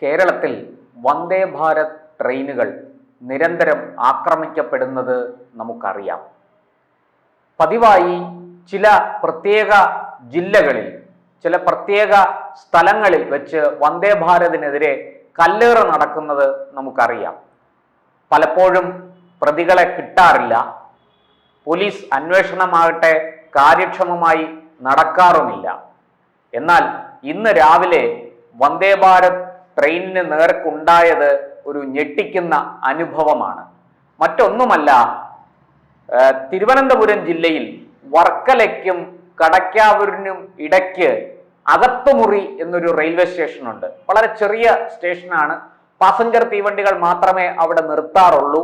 കേരളത്തിൽ വന്ദേ ഭാരത് ട്രെയിനുകൾ നിരന്തരം ആക്രമിക്കപ്പെടുന്നത് നമുക്കറിയാം. പതിവായി ചില പ്രത്യേക ജില്ലകളിൽ, ചില പ്രത്യേക സ്ഥലങ്ങളിൽ വെച്ച് വന്ദേ ഭാരതിനെതിരെ കല്ലേറ് നടക്കുന്നത് നമുക്കറിയാം. പലപ്പോഴും പ്രതികളെ കിട്ടാറില്ല. പോലീസ് അന്വേഷണമാകട്ടെ കാര്യക്ഷമമായി നടക്കാറുമില്ല. എന്നാൽ ഇന്ന് രാവിലെ വന്ദേ ഭാരത് ട്രെയിനിന് നേർക്കുണ്ടായത് ഒരു ഞെട്ടിക്കുന്ന അനുഭവമാണ്. മറ്റൊന്നുമല്ല, തിരുവനന്തപുരം ജില്ലയിൽ വർക്കലയ്ക്കും കടയ്ക്കാവൂരിനും ഇടയ്ക്ക് അകത്തുമുറി എന്നൊരു റെയിൽവേ സ്റ്റേഷനുണ്ട്. വളരെ ചെറിയ സ്റ്റേഷനാണ്. പാസഞ്ചർ തീവണ്ടികൾ മാത്രമേ അവിടെ നിർത്താറുള്ളൂ.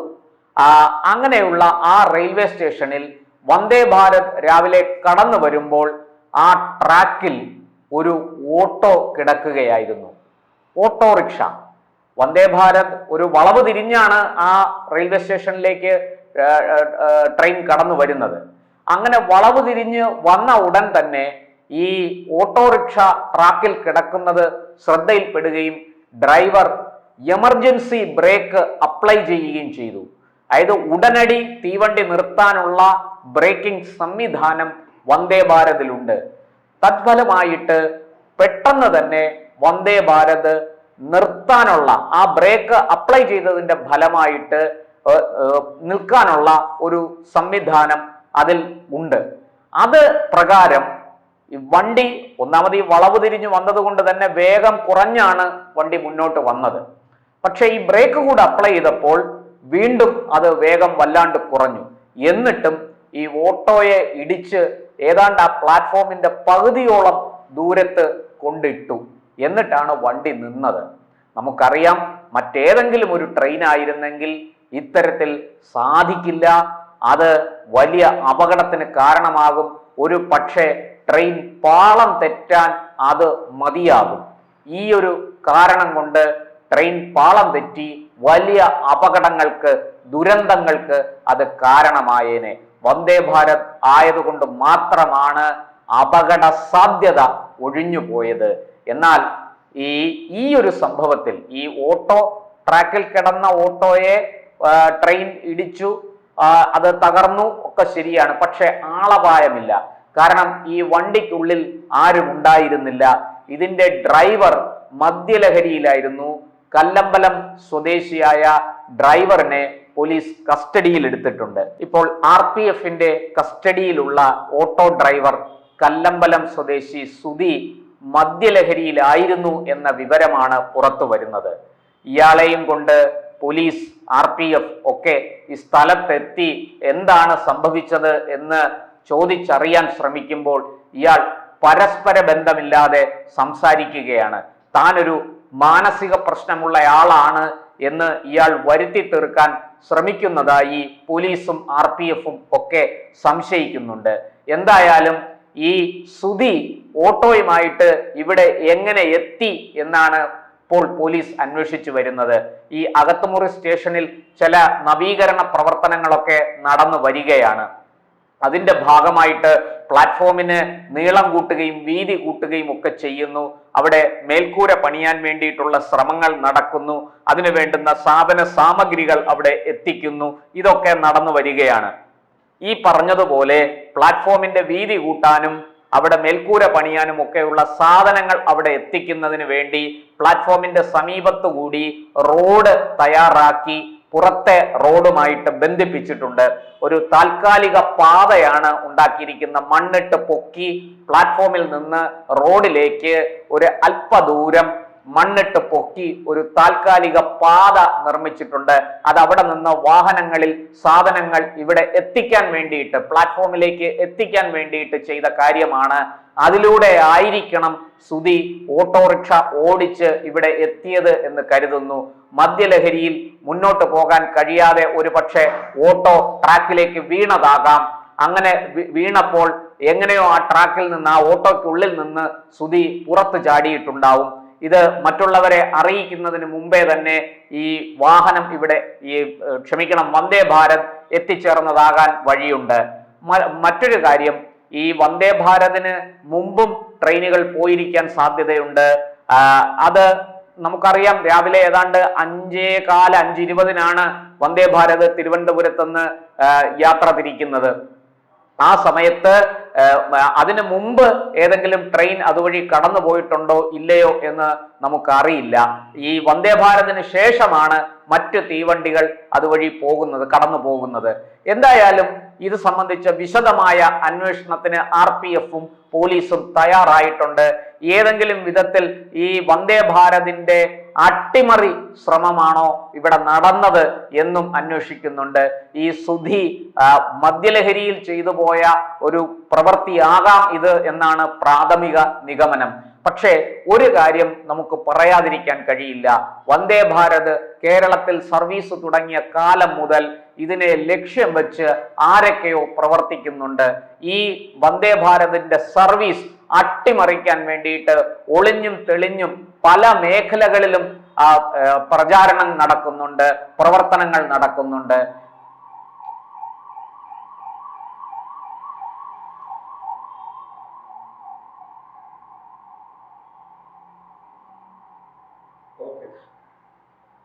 അങ്ങനെയുള്ള ആ റെയിൽവേ സ്റ്റേഷനിൽ വന്ദേ ഭാരത് രാവിലെ കടന്നു വരുമ്പോൾ ആ ട്രാക്കിൽ ഒരു ഓട്ടോ കിടക്കുകയായിരുന്നു. ഓട്ടോറിക്ഷ. വന്ദേ ഭാരത് ഒരു വളവ് തിരിഞ്ഞാണ് ആ റെയിൽവേ സ്റ്റേഷനിലേക്ക് ട്രെയിൻ കടന്നു വരുന്നത്. അങ്ങനെ വളവ് തിരിഞ്ഞ് വന്ന ഉടൻ തന്നെ ഈ ഓട്ടോറിക്ഷ ട്രാക്കിൽ കിടക്കുന്നത് ശ്രദ്ധയിൽപ്പെടുകയും ഡ്രൈവർ എമർജൻസി ബ്രേക്ക് അപ്ലൈ ചെയ്യുകയും ചെയ്തു. അതായത് ഉടനടി തീവണ്ടി നിർത്താനുള്ള ബ്രേക്കിംഗ് സംവിധാനം വന്ദേ ഭാരതിലുണ്ട്. തത്ഫലമായിട്ട് പെട്ടെന്ന് തന്നെ വന്ദേ ഭാരത് നിർത്താനുള്ള, ആ ബ്രേക്ക് അപ്ലൈ ചെയ്തതിന്റെ ഫലമായിട്ട് നിൽക്കാനുള്ള ഒരു സംവിധാനം അതിൽ ഉണ്ട്. അത് പ്രകാരം വണ്ടി ഒന്നാമത് ഈ വളവ് തിരിഞ്ഞു വന്നത് കൊണ്ട് തന്നെ വേഗം കുറഞ്ഞാണ് വണ്ടി മുന്നോട്ട് വന്നത്. പക്ഷെ ഈ ബ്രേക്ക് കൂടെ അപ്ലൈ ചെയ്തപ്പോൾ വീണ്ടും അത് വേഗം വല്ലാണ്ട് കുറഞ്ഞു. എന്നിട്ടും ഈ ഓട്ടോയെ ഇടിച്ച് ഏതാണ്ട് ആ പ്ലാറ്റ്ഫോമിന്റെ പകുതിയോളം ദൂരത്ത് കൊണ്ടിട്ടു. എന്നിട്ടാണ് വണ്ടി നിന്നത്. നമുക്കറിയാം, മറ്റേതെങ്കിലും ഒരു ട്രെയിൻ ആയിരുന്നെങ്കിൽ ഇത്തരത്തിൽ സാധിക്കില്ല. അത് വലിയ അപകടത്തിന് കാരണമാകും. ഒരു പക്ഷേ ട്രെയിൻ പാളം തെറ്റാൻ അത് മതിയാകും. ഈ ഒരു കാരണം കൊണ്ട് ട്രെയിൻ പാളം തെറ്റി വലിയ അപകടങ്ങൾക്ക്, ദുരന്തങ്ങൾക്ക് അത് കാരണമായേനെ. വന്ദേ ഭാരത് ആയതുകൊണ്ട് മാത്രമാണ് അപകട സാധ്യത ഒഴിഞ്ഞു പോയത്. എന്നാൽ ഈ ഒരു സംഭവത്തിൽ ഈ ഓട്ടോ ട്രാക്കിൽ കിടന്ന ഓട്ടോയെ ട്രെയിൻ ഇടിച്ചു, അത് തകർന്നു, ഒക്കെ ശരിയാണ്. പക്ഷെ ആളപായമില്ല. കാരണം ഈ വണ്ടിക്കുള്ളിൽ ആരും ഉണ്ടായിരുന്നില്ല. ഇതിന്റെ ഡ്രൈവർ മദ്യലഹരിയിലായിരുന്നു. കല്ലമ്പലം സ്വദേശിയായ ഡ്രൈവറിനെ പോലീസ് കസ്റ്റഡിയിൽ എടുത്തിട്ടുണ്ട്. ഇപ്പോൾ RPFന്റെ കസ്റ്റഡിയിലുള്ള ഓട്ടോ ഡ്രൈവർ കല്ലമ്പലം സ്വദേശി സുധി മദ്യലഹരിയിലായിരുന്നു എന്ന വിവരമാണ് പുറത്തു വരുന്നത്. ഇയാളെയും കൊണ്ട് പോലീസ്, RPF ഒക്കെ ഈ സ്ഥലത്തെത്തി എന്താണ് സംഭവിച്ചത് എന്ന് ചോദിച്ചറിയാൻ ശ്രമിക്കുമ്പോൾ ഇയാൾ പരസ്പര ബന്ധമില്ലാതെ സംസാരിക്കുകയാണ്. താനൊരു മാനസിക പ്രശ്നമുള്ളയാളാണ് എന്ന് ഇയാൾ വരുത്തി തീർക്കാൻ ശ്രമിക്കുന്നതായി പോലീസും RPFും ഒക്കെ സംശയിക്കുന്നുണ്ട്. എന്തായാലും ഈ സുധി ഓട്ടോയുമായിട്ട് ഇവിടെ എങ്ങനെ എത്തി എന്നാണ് ഇപ്പോൾ പോലീസ് അന്വേഷിച്ചു വരുന്നത്. ഈ അകത്തുമുറി സ്റ്റേഷനിൽ ചില നവീകരണ പ്രവർത്തനങ്ങളൊക്കെ നടന്നു വരികയാണ്. അതിന്റെ ഭാഗമായിട്ട് പ്ലാറ്റ്ഫോമിന് നീളം കൂട്ടുകയും വീതി കൂട്ടുകയും ഒക്കെ ചെയ്യുന്നു. അവിടെ മേൽക്കൂര പണിയാൻ വേണ്ടിയിട്ടുള്ള ശ്രമങ്ങൾ നടക്കുന്നു. അതിനു വേണ്ടുന്ന സാധന സാമഗ്രികൾ അവിടെ എത്തിക്കുന്നു. ഇതൊക്കെ നടന്നു വരികയാണ്. ഈ പറഞ്ഞതുപോലെ പ്ലാറ്റ്ഫോമിന്റെ വീതി കൂട്ടാനും അവിടെ മേൽക്കൂര പണിയാനും ഒക്കെയുള്ള സാധനങ്ങൾ അവിടെ എത്തിക്കുന്നതിന് വേണ്ടി പ്ലാറ്റ്ഫോമിന്റെ സമീപത്തുകൂടി റോഡ് തയ്യാറാക്കി പുറത്തെ റോഡുമായിട്ട് ബന്ധിപ്പിച്ചിട്ടുണ്ട്. ഒരു താൽക്കാലിക പാതയാണ് ഉണ്ടാക്കിയിരിക്കുന്ന. മണ്ണിട്ട് പൊക്കി പ്ലാറ്റ്ഫോമിൽ നിന്ന് റോഡിലേക്ക് ഒരു അല്പദൂരം മണ്ണിട്ട് പൊക്കി ഒരു താൽക്കാലിക പാത നിർമ്മിച്ചിട്ടുണ്ട്. അത് അവിടെ നിന്ന് വാഹനങ്ങളിൽ സാധനങ്ങൾ ഇവിടെ എത്തിക്കാൻ വേണ്ടിയിട്ട്, പ്ലാറ്റ്ഫോമിലേക്ക് എത്തിക്കാൻ വേണ്ടിയിട്ട് ചെയ്ത കാര്യമാണ്. അതിലൂടെ ആയിരിക്കണം സുധി ഓട്ടോറിക്ഷ ഓടിച്ച് ഇവിടെ എത്തിയത് എന്ന് കരുതുന്നു. മദ്യലഹരിയിൽ മുന്നോട്ട് പോകാൻ കഴിയാതെ ഒരു പക്ഷേ ഓട്ടോ ട്രാക്കിലേക്ക് വീണതാകാം. അങ്ങനെ വീണപ്പോൾ എങ്ങനെയോ ആ ട്രാക്കിൽ നിന്ന്, ആ ഓട്ടോയ്ക്കുള്ളിൽ നിന്ന് സുധി പുറത്ത് ചാടിയിട്ടുണ്ടാവും. ഇത് മറ്റുള്ളവരെ അറിയിക്കുന്നതിന് മുമ്പേ തന്നെ ഈ വാഹനം ഇവിടെ വന്ദേ ഭാരത് എത്തിച്ചേർന്നതാകാൻ വഴിയുണ്ട്. മറ്റൊരു കാര്യം, ഈ വന്ദേ ഭാരതിന് മുമ്പും ട്രെയിനുകൾ പോയിരിക്കാൻ സാധ്യതയുണ്ട്. അത് നമുക്കറിയാം രാവിലെ ഏതാണ്ട് 5:15 5:20 വന്ദേ ഭാരത് തിരുവനന്തപുരത്ത് നിന്ന് യാത്ര തിരിക്കുന്നത്. ആ സമയത്ത് അതിനു മുമ്പ് ഏതെങ്കിലും ട്രെയിൻ അതുവഴി കടന്നു പോയിട്ടുണ്ടോ ഇല്ലയോ എന്ന് നമുക്കറിയില്ല. ഈ വന്ദേ ഭാരതിന് ശേഷമാണ് മറ്റ് തീവണ്ടികൾ അതുവഴി കടന്നു പോകുന്നത്. എന്തായാലും ഇത് സംബന്ധിച്ച വിശദമായ അന്വേഷണത്തിന് RPF-ഉം പോലീസും തയ്യാറായിട്ടുണ്ട്. ഏതെങ്കിലും വിധത്തിൽ ഈ വന്ദേ ഭാരതിന്റെ അട്ടിമറി ശ്രമമാണോ ഇവിടെ നടന്നത് എന്നും അന്വേഷിക്കുന്നുണ്ട്. ഈ സുധി മദ്യലഹരിയിൽ ചെയ്തു പോയ ഒരു പ്രവൃത്തിയാകാം ഇത് എന്നാണ് പ്രാഥമിക നിഗമനം. പക്ഷേ ഒരു കാര്യം നമുക്ക് പറയാതിരിക്കാൻ കഴിയില്ല. വന്ദേ ഭാരത് കേരളത്തിൽ സർവീസ് തുടങ്ങിയ കാലം മുതൽ ഇതിനെ ലക്ഷ്യം വെച്ച് ആരൊക്കെയോ പ്രവർത്തിക്കുന്നുണ്ട്. ഈ വന്ദേ ഭാരതിന്റെ സർവീസ് അട്ടിമറിക്കാൻ വേണ്ടിയിട്ട് ഒളിഞ്ഞും തെളിഞ്ഞും പല മേഖലകളിലും പ്രചാരണം നടക്കുന്നുണ്ട്, പ്രവർത്തനങ്ങൾ നടക്കുന്നുണ്ട്.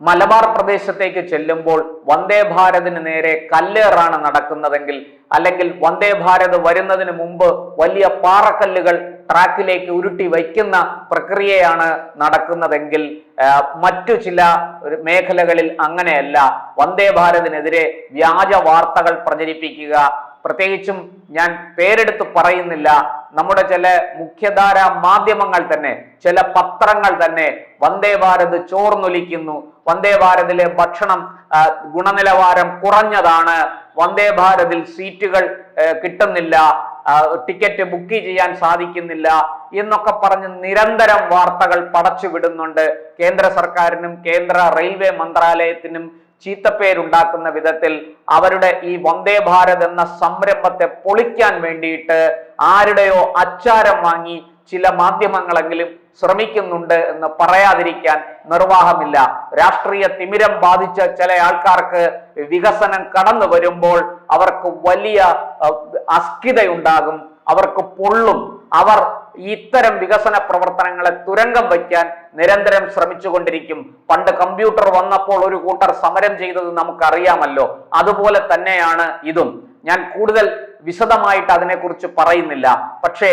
മലബാർ പ്രദേശത്തേക്ക് ചെല്ലുമ്പോൾ വന്ദേ ഭാരതിന് നേരെ കല്ലേറാണ് നടക്കുന്നതെങ്കിൽ, അല്ലെങ്കിൽ വന്ദേ ഭാരത് വരുന്നതിന് മുമ്പ് വലിയ പാറക്കല്ലുകൾ ട്രാക്കിലേക്ക് ഉരുട്ടി വയ്ക്കുന്ന പ്രക്രിയയാണ് നടക്കുന്നതെങ്കിൽ, മറ്റു ചില മേഖലകളിൽ അങ്ങനെയല്ല. വന്ദേ ഭാരതിനെതിരെ വ്യാജ വാർത്തകൾ പ്രചരിപ്പിക്കുക, പ്രത്യേകിച്ചും ഞാൻ പേരെടുത്ത് പറയുന്നില്ല, നമ്മുടെ ചില മുഖ്യധാര മാധ്യമങ്ങൾ തന്നെ, ചില പത്രങ്ങൾ തന്നെ വന്ദേ ഭാരത് ചോർന്നൊലിക്കുന്നു, വന്ദേ ഭാരതിലെ ഭക്ഷണം ഗുണനിലവാരം കുറഞ്ഞതാണ്, വന്ദേ ഭാരതിൽ സീറ്റുകൾ കിട്ടുന്നില്ല, ടിക്കറ്റ് ബുക്ക് ചെയ്യാൻ സാധിക്കുന്നില്ല എന്നൊക്കെ പറഞ്ഞ് നിരന്തരം വാർത്തകൾ പടച്ചു വിടുന്നുണ്ട്. കേന്ദ്ര സർക്കാരിനും കേന്ദ്ര റെയിൽവേ മന്ത്രാലയത്തിനും ചീത്തപ്പേരുണ്ടാക്കുന്ന വിധത്തിൽ അവരുടെ ഈ വന്ദേ ഭാരത് എന്ന സംരംഭത്തെ പൊളിക്കാൻ വേണ്ടിയിട്ട് ആരുടെയോ അച്ചാരം വാങ്ങി ചില മാധ്യമങ്ങളെങ്കിലും ശ്രമിക്കുന്നുണ്ട് എന്ന് പറയാതിരിക്കാൻ നിർവാഹമില്ല. രാഷ്ട്രീയ തിമിരം ബാധിച്ച ചില ആൾക്കാർക്ക് വികസനം കടന്നു വരുമ്പോൾ അവർക്ക് വലിയ അസ്കിതയുണ്ടാകും, അവർക്ക് പൊള്ളും. അവർ ഇത്തരം വികസന പ്രവർത്തനങ്ങളെ തുരങ്കം വയ്ക്കാൻ നിരന്തരം ശ്രമിച്ചുകൊണ്ടിരിക്കും. പണ്ട് കമ്പ്യൂട്ടർ വന്നപ്പോൾ ഒരു കൂട്ടർ സമരം ചെയ്തത് നമുക്കറിയാമല്ലോ. അതുപോലെ തന്നെയാണ് ഇതും. ഞാൻ കൂടുതൽ വിശദമായിട്ട് അതിനെക്കുറിച്ച് പറയുന്നില്ല. പക്ഷേ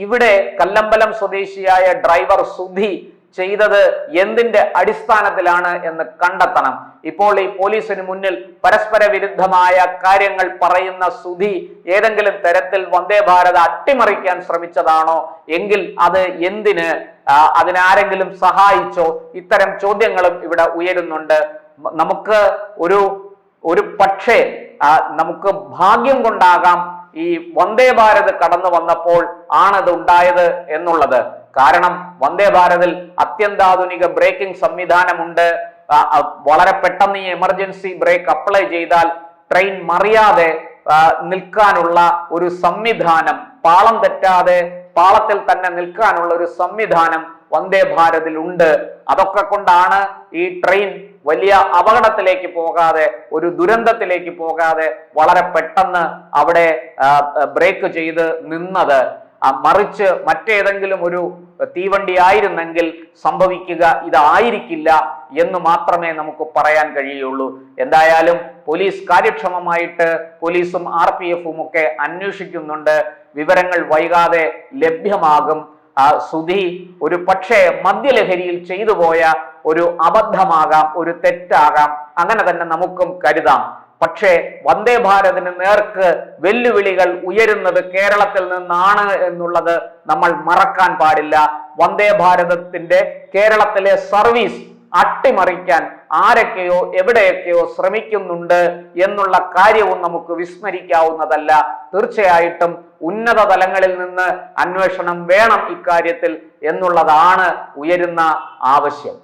ഇവിടെ കല്ലമ്പലം സ്വദേശിയായ ഡ്രൈവർ സുധി ചെയ്തത് എന്തിന്റെ അടിസ്ഥാനത്തിലാണ് എന്ന് കണ്ടെത്തണം. ഇപ്പോൾ ഈ പോലീസിന് മുന്നിൽ പരസ്പര വിരുദ്ധമായ കാര്യങ്ങൾ പറയുന്ന സുധി ഏതെങ്കിലും തരത്തിൽ വന്ദേ ഭാരത് അട്ടിമറിക്കാൻ ശ്രമിച്ചതാണോ എങ്കിൽ അത് എന്തിന്, അതിനാരെങ്കിലും സഹായിച്ചോ? ഇത്തരം ചോദ്യങ്ങളും ഇവിടെ ഉയരുന്നുണ്ട്. നമുക്ക് ഒരു പക്ഷേ നമുക്ക് ഭാഗ്യം കൊണ്ടാകാം ഈ വന്ദേ ഭാരത് കടന്നു വന്നപ്പോൾ ആണത് ഉണ്ടായത് എന്നുള്ളത്. കാരണം വന്ദേ ഭാരതിൽ അത്യന്താധുനിക ബ്രേക്കിംഗ് സംവിധാനമുണ്ട്. വളരെ പെട്ടെന്ന് ഈ എമർജൻസി ബ്രേക്ക് അപ്ലൈ ചെയ്താൽ ട്രെയിൻ മറിയാതെ നിൽക്കാനുള്ള ഒരു സംവിധാനം, പാളം തെറ്റാതെ പാളത്തിൽ തന്നെ നിൽക്കാനുള്ള ഒരു സംവിധാനം വന്ദേ ഭാരതിൽ ഉണ്ട്. അതൊക്കെ കൊണ്ടാണ് ഈ ട്രെയിൻ വലിയ അപകടത്തിലേക്ക് പോകാതെ, ഒരു ദുരന്തത്തിലേക്ക് പോകാതെ വളരെ പെട്ടെന്ന് അവിടെ ബ്രേക്ക് ചെയ്ത് നിന്നത്. മറിച്ച് മറ്റേതെങ്കിലും ഒരു തീവണ്ടി ആയിരുന്നെങ്കിൽ സംഭവിക്കുക ഇതായിരിക്കില്ല എന്ന് മാത്രമേ നമുക്ക് പറയാൻ കഴിയുള്ളൂ. എന്തായാലും പോലീസ് കാര്യക്ഷമമായിട്ട് പോലീസും RPF-ഉം ഒക്കെ അന്വേഷിക്കുന്നുണ്ട്. വിവരങ്ങൾ വൈകാതെ ലഭ്യമാകും. സുധി ഒരു പക്ഷേ മദ്യലഹരിയിൽ ചെയ്തു പോയ ഒരു അബദ്ധമാകാം, ഒരു തെറ്റാകാം, അങ്ങനെ തന്നെ നമുക്കും കരുതാം. പക്ഷേ വന്ദേ ഭാരതിന് നേർക്ക് വെല്ലുവിളികൾ ഉയരുന്നത് കേരളത്തിൽ നിന്നാണ് എന്നുള്ളത് നമ്മൾ മറക്കാൻ പാടില്ല. വന്ദേ ഭാരതത്തിന്റെ കേരളത്തിലെ സർവീസ് അട്ടിമറിക്കാൻ ആരൊക്കെയോ എവിടെയൊക്കെയോ ശ്രമിക്കുന്നുണ്ട് എന്നുള്ള കാര്യവും നമുക്ക് വിസ്മരിക്കാവുന്നതല്ല. തീർച്ചയായിട്ടും ഉന്നത തലങ്ങളിൽ നിന്ന് അന്വേഷണം വേണം ഇക്കാര്യത്തിൽ എന്നുള്ളതാണ് ഉയരുന്ന ആവശ്യം.